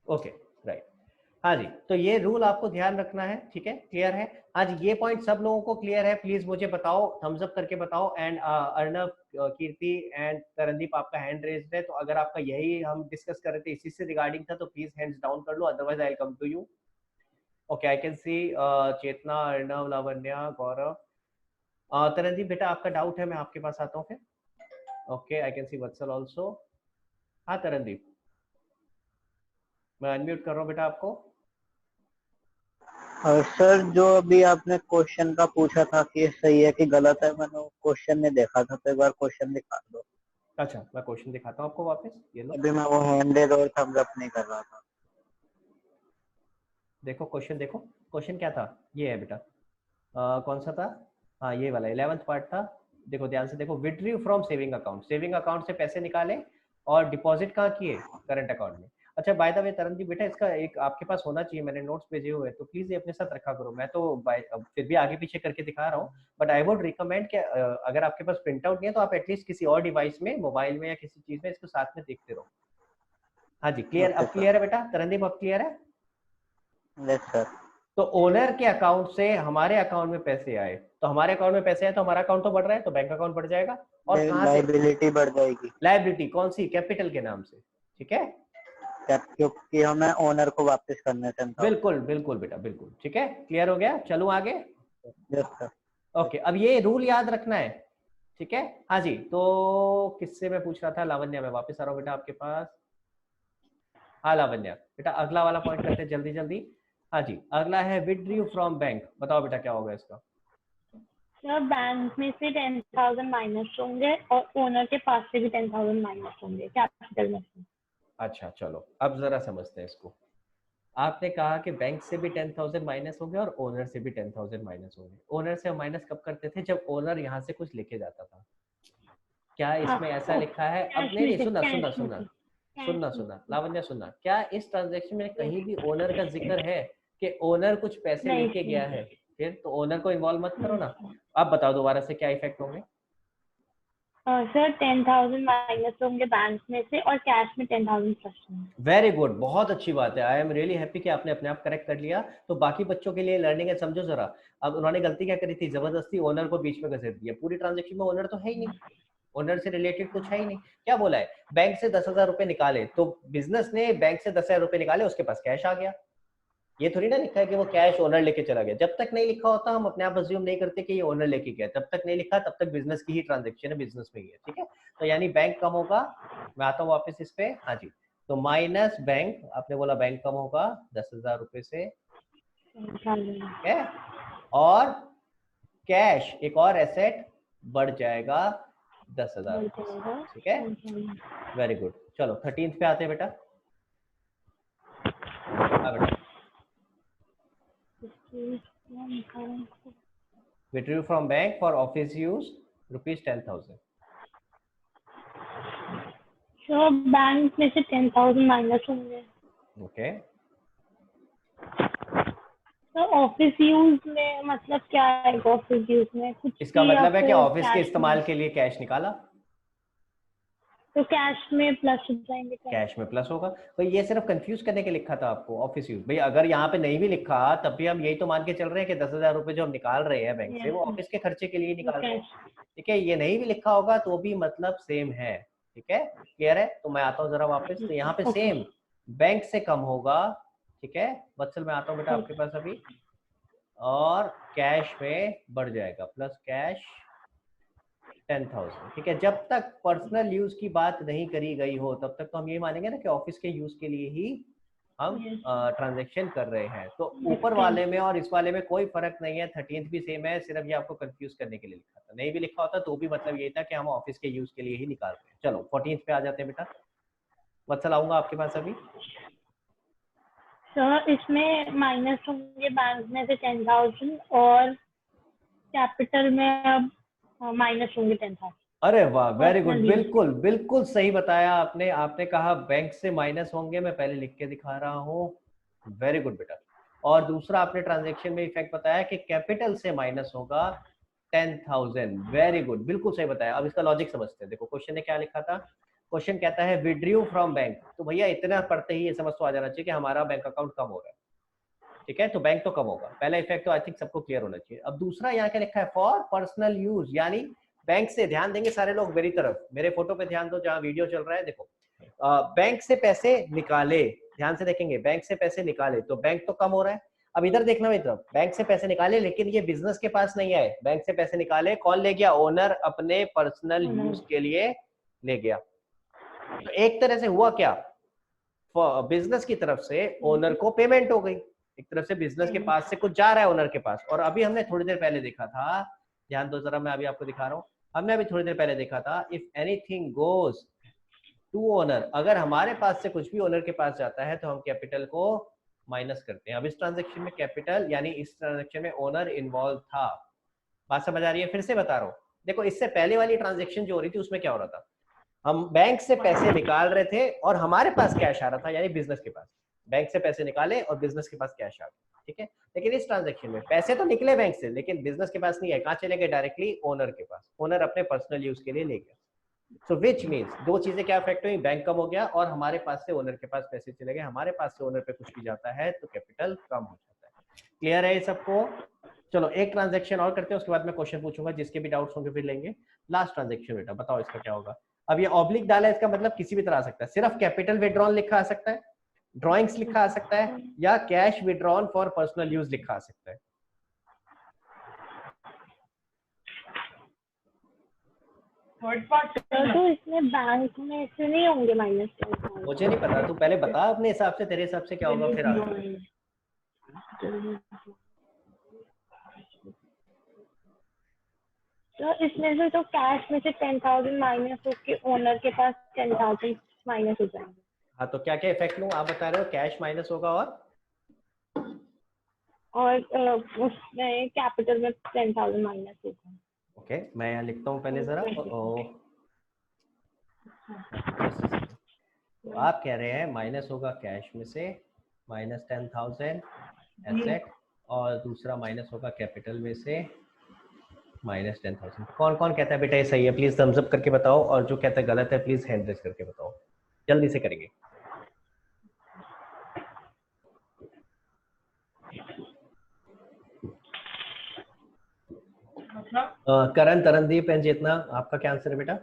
okay right. हाँ जी, तो ये रूल आपको ध्यान रखना है, ठीक है? क्लियर है? हाँ जी, ये पॉइंट सब लोगों को क्लियर है? प्लीज मुझे बताओ, थम्स अप करके बताओ। एंड अर्णव, कीर्ति एंड तरनदीप, आपका हैंड रेज्ड है, तो अगर आपका यही हम डिस्कस कर रहे थे इसी से रिगार्डिंग था तो प्लीज हैंड्स डाउन कर लो, otherwise I will come to you. Okay I can see Chetna, Arnav, Lavanya, Gaurav, Tarandeep बेटा आपका डाउट है, मैं आपके पास आता हूँ फिर। Okay I can C Vatsal also. हाँ तरनदीप, मैं अनम्यूट कर रहा हूँ बेटा आपको। सर जो अभी आपने क्वेश्चन का पूछा था कि सही है कि गलत है, मैंने क्वेश्चन में देखा था, तो एक बार क्वेश्चन दिखा दो। अच्छा मैं क्वेश्चन दिखाता हूँ आपको वापस, ये लो। अभी मैं वो हैंडेड और थम्स अप नहीं कर रहा था। देखो क्वेश्चन, देखो क्वेश्चन क्या था, ये है बेटा। कौन सा था, हाँ ये वाला 11th पार्ट था। देखो ध्यान से देखो, विड्रीव from saving account, saving account से पैसे निकाले और डिपॉजिट कहाँ किए, करंट अकाउंट में। अच्छा बाय द वे तरनदीप बेटा, इसका एक आपके पास होना चाहिए, मैंने नोट्स भेजे हुए हैं, तो प्लीज ये अपने साथ रखा करो। मैं तो फिर भी आगे पीछे करके दिखा रहा हूँ, बट आई वुड रिकमेंड कि अगर आपके पास प्रिंट आउट नहीं है तो आप एटलीस्ट किसी और डिवाइस में, मोबाइल में या किसी चीज में इसको साथ में देखते रहो। हाँ जी क्लियर, अब क्लियर है बेटा तरनदीप, अब क्लियर है? Yes sir. तो ओनर के अकाउंट से हमारे अकाउंट में पैसे आए, तो हमारे अकाउंट में पैसे आए तो हमारा अकाउंट तो बढ़ रहा है, तो बैंक अकाउंट बढ़ जाएगा। और कहाँ से, लायबिलिटी बढ़ जाएगी। लायबिलिटी कौन सी, कैपिटल के नाम से, ठीक है? क्योंकि हमें ओनर को वापस करने थे। बिल्कुल बिल्कुल बेटा बिल्कुल, ठीक है, क्लियर हो गया। चलो आगे। Yes sir. ओके अब ये रूल याद रखना है, ठीक है? हाँ जी, तो किससे मैं पूछ रहा था, लावण्या, मैं वापस आ रहा हूँ बेटा आपके पास। हाँ लावण्या बेटा, अगला वाला पॉइंट करते हैं जल्दी जल्दी। हाँ जी, अगला है विड्रीव फ्रॉम बैंक, बताओ बेटा क्या होगा इसका। सर बैंक में से 10,000 माइनस होंगे और ओनर के पास से भी 10,000 माइनस होंगे कैपिटल में से। अच्छा चलो अब जरा समझते हैं इसको। आपने कहा कि बैंक से भी 10,000 माइनस होंगे और ओनर से भी 10,000 माइनस होंगे। ओनर से हम माइनस कब करते थे? जब ओनर यहाँ से कुछ लेके जाता था। क्या इसमें ऐसा लिखा है? अब नहीं नहीं, सुनना सुनना सुनना सुनना सुनना लावण्या सुनना, क्या इस ट्रांजेक्शन में कहीं भी ओनर का जिक्र है कि ओनर कुछ पैसे लेके गया है? फिर तो ओनर को इन्वॉल्व मत करो ना। अब बताओ दोबारा से क्या इफेक्ट होंगे? सर 10,000 माइनस होंगे बैंक में से और कैश में 10,000 प्लस होंगे। वेरी गुड, बहुत अच्छी बात है। आई एम रियली हैप्पी कि आपने अपने आप करेक्ट कर लिया। तो बाकी बच्चों के लिए लर्निंग है, समझो जरा। अब उन्होंने गलती क्या करी थी? जबरदस्ती ओनर को बीच में घसीट दिया। पूरी ट्रांजेक्शन में ओनर तो है ही नहीं, ओनर से रिलेटेड कुछ है ही नहीं। क्या बोला है? बैंक से 10,000 रुपए निकाले, तो बिजनेस ने बैंक से 10,000 रुपए निकाले, उसके पास कैश आ गया। ये थोड़ी ना लिखा है कि वो कैश ओनर लेके चला गया। जब तक नहीं लिखा होता हम अपने आप अज्यूम नहीं करते कि ये ओनर लेके गया। जब तक नहीं लिखा तब तक बिजनेस की ही ट्रांजेक्शन है, बिजनेस में ही है, ठीक है। तो यानी बैंक कम होगा। मैं आता हूँ वापस इस पे। हाँ जी, तो माइनस बैंक, आपने बोला बैंक कम होगा 10,000 रुपए से, ठीक है। और कैश, एक और एसेट बढ़ जाएगा 10,000 रुपए से, ठीक है। Very good. चलो 13th पे आते हैं बेटा। हाँ बेटा, withdrew from bank for office use ₹10,000। Sir bank में से 10,000 माइनस होंगे। ओके, तो ऑफिस यूज में मतलब क्या है? ऑफिस यूज में कुछ इसका मतलब है कि ऑफिस के कैश इस्तेमाल में, के लिए कैश निकाला, तो कैश में प्लस हो जाएंगे। कैश में प्लस होगा। भाई ये सिर्फ कंफ्यूज करने के लिखा था आपको, ऑफिस यूज। भाई अगर यहाँ पे नहीं भी लिखा तब भी हम यही तो मान के चल रहे हैं कि 10,000 रुपए जो हम निकाल रहे हैं बैंक से वो ऑफिस के खर्चे के लिए निकाल रहे हैं, ठीक है। ये नहीं भी लिखा होगा तो भी मतलब सेम है, ठीक है। क्लियर है? तो मैं आता हूँ जरा वापस। तो यहाँ पे सेम बैंक से कम होगा, ठीक है। वत्सल मैं आता हूँ बेटा आपके पास अभी। और कैश में बढ़ जाएगा, प्लस कैश 10,000, ठीक है। जब तक पर्सनल यूज की बात नहीं करी गई हो तब तक तो हम ये मानेंगे ना कि ऑफिस के यूज के लिए ही हम ट्रांजैक्शन कर रहे हैं। तो ऊपर वाले में और इस वाले में कोई फर्क नहीं है। 13th भी सेम है, सिर्फ ये आपको कंफ्यूज करने के लिए लिखा था। नहीं भी लिखा होता तो भी मतलब ये था कि हम ऑफिस के यूज के लिए ही निकाल रहे हैं। चलो 14th पे आ जाते हैं बेटा। वत्सल आऊंगा आपके पास अभी। सर इसमें माइनस होंगे बैंक में से 10,000 और कैपिटल में अब माइनस होंगे 10,000। अरे वाह, वेरी गुड, बिल्कुल बिल्कुल सही बताया आपने। आपने कहा बैंक से माइनस होंगे, मैं पहले लिख के दिखा रहा हूँ। वेरी गुड बेटा। और दूसरा आपने ट्रांजैक्शन में इफेक्ट बताया कि कैपिटल से माइनस होगा 10,000। वेरी गुड, बिल्कुल सही बताया। अब इसका लॉजिक समझते हैं। देखो क्वेश्चन ने क्या लिखा था। क्वेश्चन कहता है विड्रू फ्रॉम बैंक। तो भैया इतना पढ़ते ही ये समझ तो आ जाना चाहिए कि हमारा बैंक अकाउंट कम हो रहा है, ठीक है। तो बैंक तो कम होगा, पहला इफेक्ट तो आई थिंक सबको क्लियर होना चाहिए। अब दूसरा यहाँ क्या लिखा है? फॉर पर्सनल यूज, यानी बैंक से, ध्यान देंगे सारे लोग मेरी तरफ, मेरे फोटो पे ध्यान दो जहाँ वीडियो चल रहा है। देखो बैंक से पैसे निकाले, ध्यान से देखेंगे, बैंक से पैसे निकाले तो बैंक तो कम हो रहा है। अब इधर देखना मेरी तरफ, बैंक से पैसे निकाले लेकिन ये बिजनेस के पास नहीं आए। बैंक से पैसे निकाले, कौन ले गया? ओनर अपने पर्सनल यूज के लिए ले गया। तो एक तरह से हुआ क्या, बिजनेस की तरफ से ओनर को पेमेंट हो गई। एक तरफ से बिजनेस के पास से कुछ जा रहा है ओनर के पास। और अभी हमने थोड़ी देर पहले देखा था, ध्यान दो जरा, मैं अभी आपको दिखा रहा हूँ। हमने अभी थोड़ी देर पहले देखा था, if anything goes to owner, अगर हमारे पास से कुछ भी ओनर के पास जाता है तो हम कैपिटल को माइनस करते हैं। अब इस ट्रांजेक्शन में कैपिटल यानी इस ट्रांजेक्शन में ओनर इन्वॉल्व था। बात समझ आ रही है? फिर से बता रहा हूँ। देखो इससे पहले वाली ट्रांजेक्शन जो हो रही थी उसमें क्या हो रहा था, हम बैंक से पैसे निकाल रहे थे और हमारे पास कैश आ रहा था, यानी बिजनेस के पास। बैंक से पैसे निकाले और बिजनेस के पास कैश आ गया, ठीक है। लेकिन इस ट्रांजैक्शन में पैसे तो निकले बैंक से लेकिन बिजनेस के पास नहीं है। कहाँ चले गए? डायरेक्टली ओनर के पास। ओनर अपने पर्सनल यूज के लिए ले गया। सो विच मीन्स दो चीजें क्या इफेक्ट हुई, बैंक कम हो गया और हमारे पास से ओनर के पास पैसे चले गए। हमारे पास से ओनर पे कुछ भी जाता है तो कैपिटल कम हो जाता है। क्लियर है ये सबको? चलो एक ट्रांजैक्शन और करते हैं, उसके बाद मैं क्वेश्चन पूछूंगा, जिसके भी डाउट्स होंगे फिर लेंगे। लास्ट ट्रांजैक्शन बेटा, बताओ इसका क्या होगा। अब ये ऑब्लिक डाला है, इसका मतलब किसी भी तरह आ सकता है। सिर्फ कैपिटल विड्रॉन लिखा आ सकता है, ड्रॉइंग्स लिखा आ सकता है, या cash withdrawn for personal use लिखा आ सकता है। तो इसमें बैंक में से नहीं होंगे माइनस 10,000। मुझे नहीं पता, तू पहले बता अपने हिसाब से, तेरे हिसाब से क्या होगा फिर आगे। तो इसमें से तो कैश में से 10,000 माइनस होके ओनर के पास 10,000 माइनस हो जाएंगे। हाँ, तो क्या क्या इफेक्ट लूँ? आप बता रहे हो कैश माइनस होगा और उसमें कैपिटल में 10,000 माइनस होगा। ओके, मैं यहाँ लिखता हूँ पहले जरा। तो आप कह रहे हैं माइनस होगा कैश में से माइनस 10,000 एसेट, और दूसरा माइनस होगा कैपिटल में से माइनस 10,000। कौन कौन कहता है बेटा ये सही है? प्लीज थम्स अप करके बताओ, और जो कहता है गलत है प्लीज हैंड रेज करके बताओ, जल्दी से करेंगे। करण, तरनदीप एंड चेतना, आपका क्या आंसर है बेटा?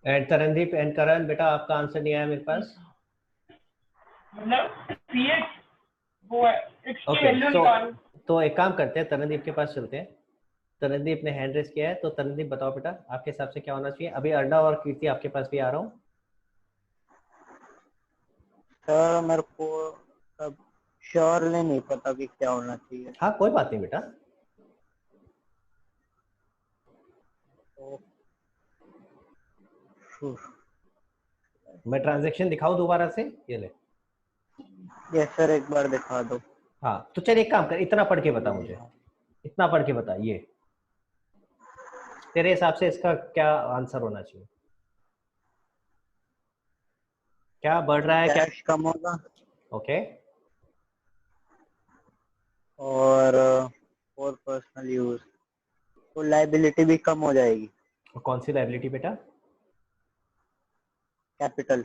एंड तरनदीप एंड करण, बेटा आपका आंसर नहीं आया मेरे पास। ओके, तो एक काम करते हैं, तरनदीप के पास चलते हैं। तरनदीप ने हैंड रेस किया है, तो तरनदीप बताओ बेटा आपके हिसाब से क्या होना चाहिए? अभी अर्णव और कीर्ति आपके पास भी आ रहा हूँ। सर मेरे को अब श्योरली नहीं पता कि क्या होना चाहिए। हाँ कोई बात नहीं बेटा। मैं ट्रांजैक्शन दिखाऊं दोबारा से? ये ले। यस सर, एक बार दिखा दो। हाँ तो चल एक काम कर, इतना पढ़ के बता मुझे, इतना पढ़ के बता, ये तेरे हिसाब से इसका क्या आंसर होना चाहिए? क्या बढ़ रहा है? क्या कैश कम होगा ओके, और पर्सनल यूज, तो लाइबिलिटी भी कम हो जाएगी। कौन सी लायबिलिटी बेटा? कैपिटल।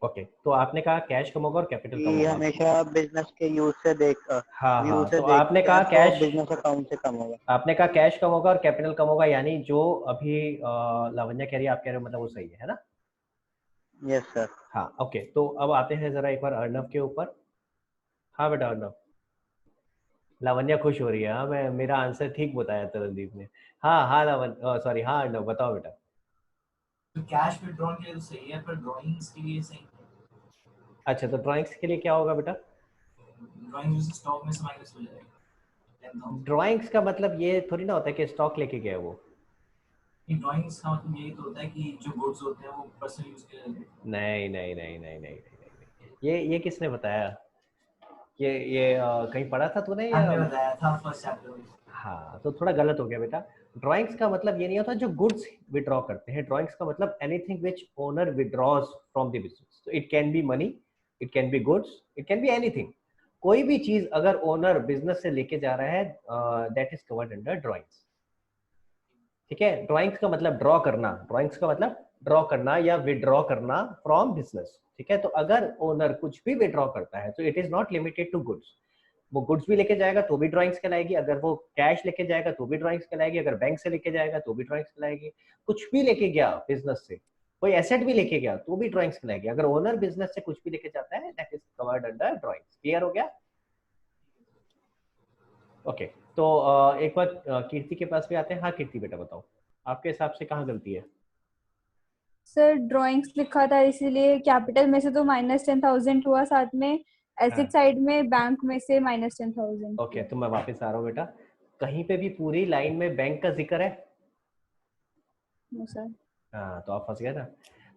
ओके, तो आपने कहा कैश कम होगा और कैपिटल कम होगा। हमेशा बिजनेस के यूज से देख, हाँ यूज हाँ, से तो आपने कहा तो कैश, बिजनेस अकाउंट से कम होगा। आपने कहा कैश कम होगा और कैपिटल कम होगा, यानी जो अभी लावण्या कह रही है आप कह रहे हो, मतलब वो सही है ना? Yes sir. हाँ ओके, तो अब आते हैं जरा एक बार अर्णव के ऊपर। हाँ बेटा अर्णव। लावण्या खुश हो रही है। हाँ, मैं मेरा आंसर ठीक बताया तरनदीप ने। हाँ हाँ लावण्या, सॉरी, हाँ अर्णव बताओ बेटा। तो कैश विड्रॉल के लिए तो सही है, पर ड्राइंग्स के लिए सही नहीं। अच्छा, तो ड्राइंग्स के लिए क्या होगा बेटा? ड्राइंग्स स्टॉक में से माइनस हो जाएगा। ड्राइंग्स का मतलब ये थोड़ी ना होता है कि स्टॉक लेके गया वो। ड्राइंग्स का मतलब यही तो होता है कि जो गुड्स होते हैं वो पर्सनल यूज के लिए। नहीं नहीं नहीं नहीं नहीं नहीं, ये किसने बताया? ये कहीं पढ़ा था तूने या? आपने बताया था फर्स्ट चैप्टर में। हाँ, तो थोड़ा गलत हो गया बेटा। ड्राइंग्स का मतलब ये नहीं होता जो गुड्स विड्रॉ करते हैं। ड्राइंग्स का मतलब anything which owner withdraws from the business. तो it can be money, it can be goods, it can be anything. कोई भी चीज अगर ओनर बिजनेस से लेके जा रहा है, that is covered under drawings. ठीक है, ड्राइंग्स का मतलब ड्रॉ करना, ड्राइंग्स का मतलब ड्रॉ करना या विड्रॉ करना फ्रॉम बिजनेस। ठीक है, तो अगर ओनर कुछ भी विड्रॉ करता है तो it is not limited to goods. वो गुड्स भी लेके जाएगा तो भी ड्राइंग्स कहलाएगी, अगर वो कैश लेके जाएगा तो भी ड्राइंग्स कहलाएगी, अगर बैंक से लेके जाएगा तो भी ड्राइंग्स कहलाएगी। कुछ भी लेके गया बिजनेस से, कोई एसेट भी लेके गया तो भी ड्राइंग्स कहलाएगी। अगर ओनर बिजनेस से कुछ भी लेके जाता है that is covered under drawings. Clear हो गया? ओके, तो एक बार कीर्ति के पास भी आते हैं। हाँ कीर्ति बेटा बताओ आपके हिसाब से कहाँ गलती है? सर ड्राइंग्स लिखा था इसीलिए कैपिटल में से तो माइनस 10,000 हुआ, साथ में एसेट साइड में बैंक में से माइनस 10,000। ओके, तो मैं वापस आ रहा हूँ बेटा। कहीं पे भी पूरी लाइन में बैंक का जिक्र है? No sir. हाँ, तो आप फंस गए ना।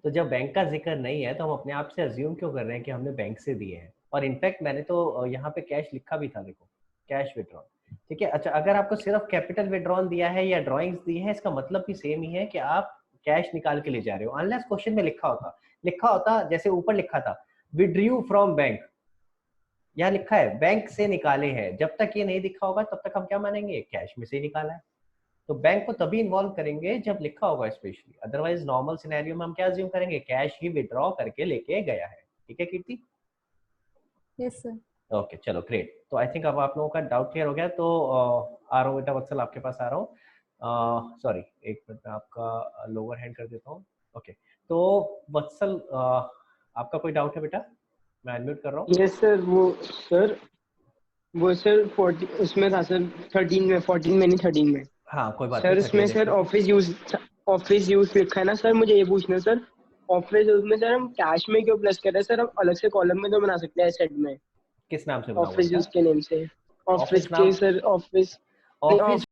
तो जब बैंक का जिक्र नहीं है तो हम अपने आप से अज्यूम क्यों कर रहे हैं कि हमने बैंक से दिए हैं? और इनफैक्ट मैंने तो यहाँ पे कैश लिखा भी था, देखो कैश विड्रॉल। ठीक है, अच्छा अगर आपको सिर्फ कैपिटल विड्रॉल दिया है या ड्रॉइंग्स दी है, इसका मतलब भी सेम ही है कि आप कैश निकाल के ले जा रहे हो। अनलेस क्वेश्चन में लिखा होता जैसे ऊपर लिखा था विड्रू फ्रॉम बैंक, यहाँ लिखा है बैंक से निकाले हैं। जब तक ये नहीं दिखा होगा तब तक हम क्या मानेंगे? कैश में से निकाला है। तो बैंक को तभी इन्वॉल्व करेंगे जब लिखा होगा स्पेशली, अदरवाइज नॉर्मल सिनेरियो में हम क्या अज्यूम करेंगे? कैश ही विड्रॉ करके लेके गया है। ठीक है कीर्ति? Yes sir. ओके चलो ग्रेट। तो आई थिंक अब आप लोगों का डाउट क्लियर हो गया। तो आ रहा हूँ बेटा वत्सल आपके पास आ रहा हूँ। सॉरी एक मिनट में आपका लोअर हैंड कर देता हूँ। ओके, तो वत्सल आपका कोई डाउट है बेटा? मैं अनम्यूट कर रहा हूँ। यस सर, वो सर 40 उसमें था सर, 13 में, 14 में नहीं 13 में। हाँ कोई बात सर नहीं। उसमें सर ऑफिस यूज लिखा है ना सर, मुझे ये पूछना सर, ऑफिस यूज में सर हम कैश में क्यों प्लस कर रहे हैं सर? हम अलग से कॉलम में तो बना सकते हैं एसेट में किस नाम से बनाऊंगा ऑफिस बेटा? यूज के नेम से। ऑफिस नाम? के सर ऑफिस ऑफिस